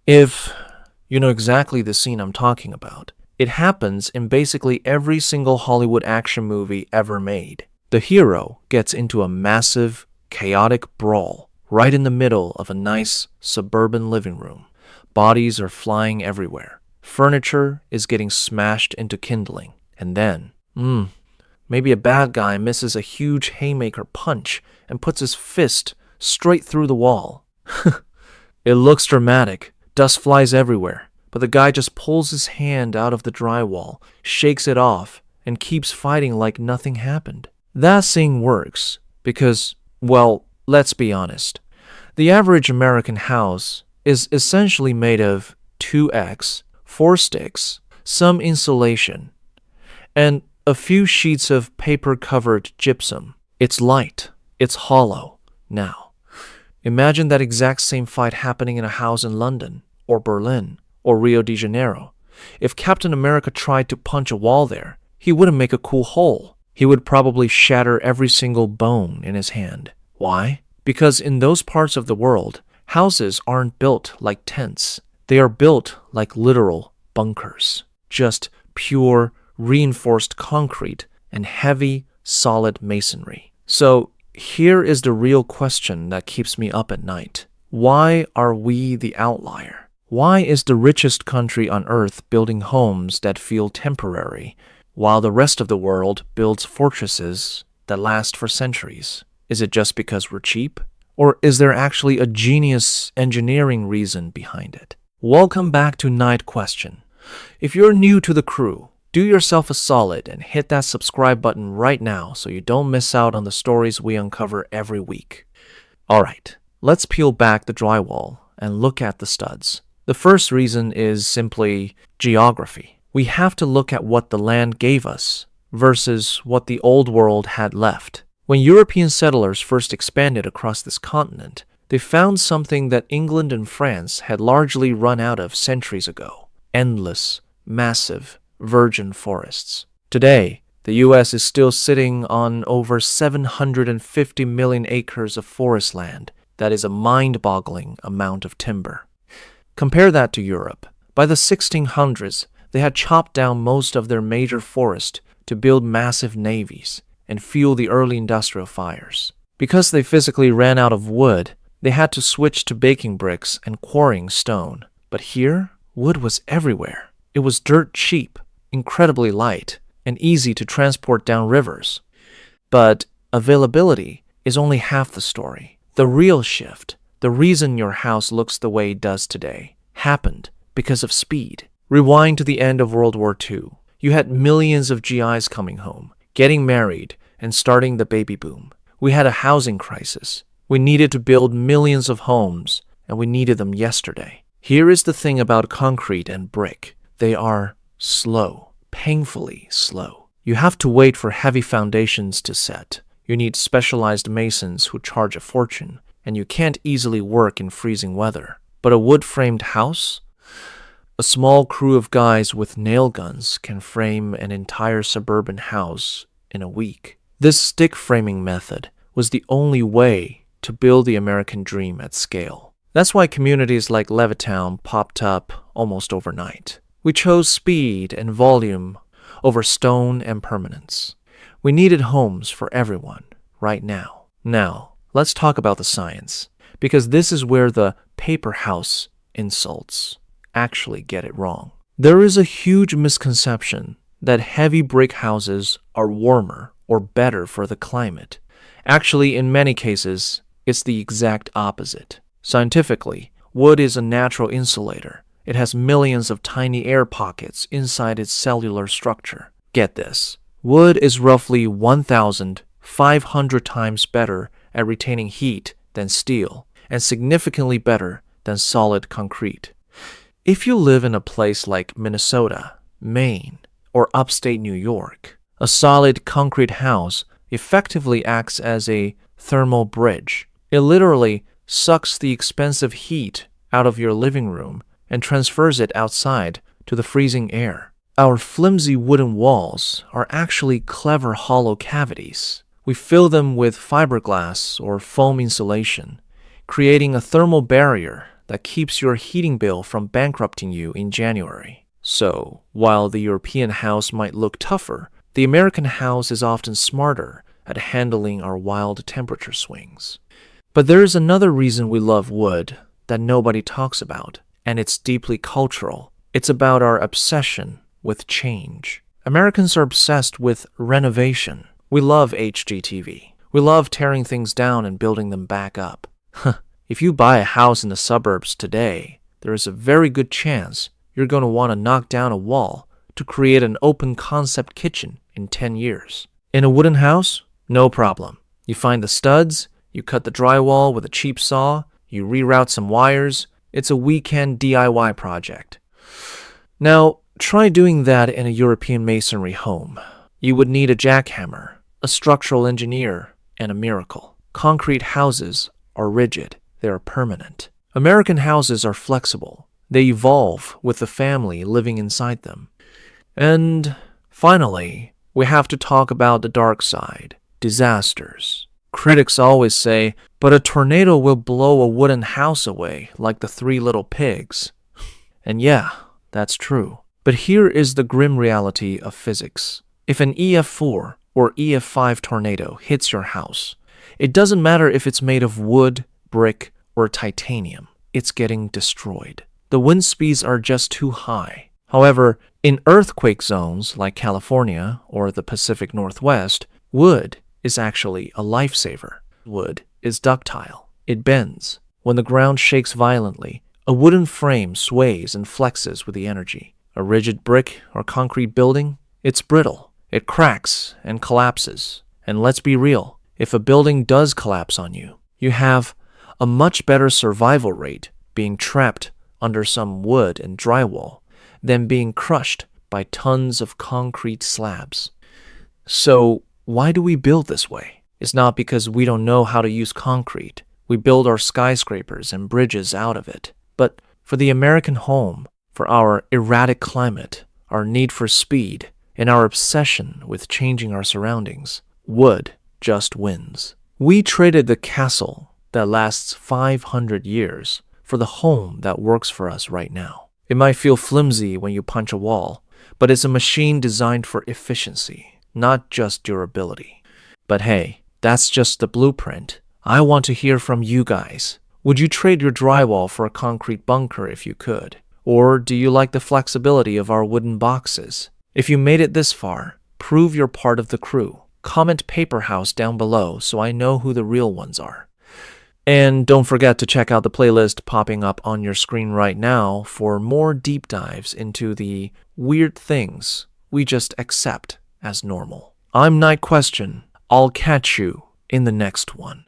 If you know exactly the scene I'm talking about, it happens in basically every single Hollywood action movie ever made. The hero gets into a massive, chaotic brawl right in the middle of a nice suburban living room. Bodies are flying everywhere. Furniture is getting smashed into kindling. And then, maybe a bad guy misses a huge haymaker punch and puts his fist straight through the wall. It looks dramatic. Dust flies everywhere. But the guy just pulls his hand out of the drywall, shakes it off, and keeps fighting like nothing happened. That scene works because, well, let's be honest. The average American house is essentially made of 2x, 4 sticks, some insulation, and a few sheets of paper-covered gypsum. It's light. It's hollow. Now, imagine that exact same fight happening in a house in London, or Berlin, or Rio de Janeiro. If Captain America tried to punch a wall there, he wouldn't make a cool hole. He would probably shatter every single bone in his hand. Why? Because in those parts of the world, houses aren't built like tents. They are built like literal bunkers. Just pure, reinforced concrete and heavy, solid masonry. So here is the real question that keeps me up at night. Why are we the outlier? Why is the richest country on earth building homes that feel temporary, while the rest of the world builds fortresses that last for centuries? Is it just because we're cheap? Or is there actually a genius engineering reason behind it? Welcome back to Night Question. If you're new to the crew, do yourself a solid and hit that subscribe button right now so you don't miss out on the stories we uncover every week. Alright, let's peel back the drywall and look at the studs. The first reason is simply geography. We have to look at what the land gave us versus what the old world had left. When European settlers first expanded across this continent, they found something that England and France had largely run out of centuries ago: endless, massive, virgin forests. Today, the US is still sitting on over 750 million acres of forest land. That is a mind-boggling amount of timber. Compare that to Europe. By the 1600s, they had chopped down most of their major forest to build massive navies and fuel the early industrial fires. Because they physically ran out of wood, they had to switch to baking bricks and quarrying stone. But here, wood was everywhere. It was dirt cheap, incredibly light, and easy to transport down rivers. But availability is only half the story. The real shift, the reason your house looks the way it does today, happened because of speed. Rewind to the end of World War II. You had millions of GIs coming home, getting married, and starting the baby boom. We had a housing crisis. We needed to build millions of homes, and we needed them yesterday. Here is the thing about concrete and brick. They are slow, painfully slow. You have to wait for heavy foundations to set. You need specialized masons who charge a fortune, and you can't easily work in freezing weather. But a wood-framed house? A small crew of guys with nail guns can frame an entire suburban house in a week. This stick framing method was the only way to build the American dream at scale. That's why communities like Levittown popped up almost overnight. We chose speed and volume over stone and permanence. We needed homes for everyone right now. Now, let's talk about the science, because this is where the paper house insults actually get it wrong. There is a huge misconception that heavy brick houses are warmer or better for the climate. Actually, in many cases, it's the exact opposite. Scientifically, wood is a natural insulator. It has millions of tiny air pockets inside its cellular structure. Get this. Wood is roughly 1,500 times better at retaining heat than steel, and significantly better than solid concrete. If you live in a place like Minnesota, Maine, or upstate New York, a solid concrete house effectively acts as a thermal bridge. It literally sucks the expensive heat out of your living room and transfers it outside to the freezing air. Our flimsy wooden walls are actually clever hollow cavities. We fill them with fiberglass or foam insulation, creating a thermal barrier that keeps your heating bill from bankrupting you in January. So, while the European house might look tougher, the American house is often smarter at handling our wild temperature swings. But there is another reason we love wood that nobody talks about, and it's deeply cultural. It's about our obsession with change. Americans are obsessed with renovation. We love HGTV. We love tearing things down and building them back up. If you buy a house in the suburbs today, there is a very good chance you're going to want to knock down a wall to create an open concept kitchen in 10 years. In a wooden house, no problem. You find the studs, you cut the drywall with a cheap saw, you reroute some wires. It's a weekend DIY project. Now, try doing that in a European masonry home. You would need a jackhammer, a structural engineer, and a miracle. Concrete houses are rigid. They are permanent. American houses are flexible. They evolve with the family living inside them. And finally, we have to talk about the dark side, disasters. Critics always say, but a tornado will blow a wooden house away like the Three Little Pigs. And yeah, that's true. But here is the grim reality of physics. If an EF4 or EF5 tornado hits your house, it doesn't matter if it's made of wood, brick, or titanium. It's getting destroyed. The wind speeds are just too high. However, in earthquake zones like California or the Pacific Northwest, wood is actually a lifesaver. Wood is ductile. It bends. When the ground shakes violently, a wooden frame sways and flexes with the energy. A rigid brick or concrete building, it's brittle. It cracks and collapses. And let's be real, if a building does collapse on you, you have a much better survival rate being trapped under some wood and drywall than being crushed by tons of concrete slabs. So, why do we build this way? It's not because we don't know how to use concrete. We build our skyscrapers and bridges out of it. But for the American home, for our erratic climate, our need for speed, and our obsession with changing our surroundings, wood just wins. We traded the castle that lasts 500 years for the home that works for us right now. It might feel flimsy when you punch a wall, but it's a machine designed for efficiency, not just durability. But hey, that's just the blueprint. I want to hear from you guys. Would you trade your drywall for a concrete bunker if you could? Or do you like the flexibility of our wooden boxes? If you made it this far, prove you're part of the crew. Comment Paper House down below so I know who the real ones are. And don't forget to check out the playlist popping up on your screen right now for more deep dives into the weird things we just accept as normal. I'm Night Question. I'll catch you in the next one.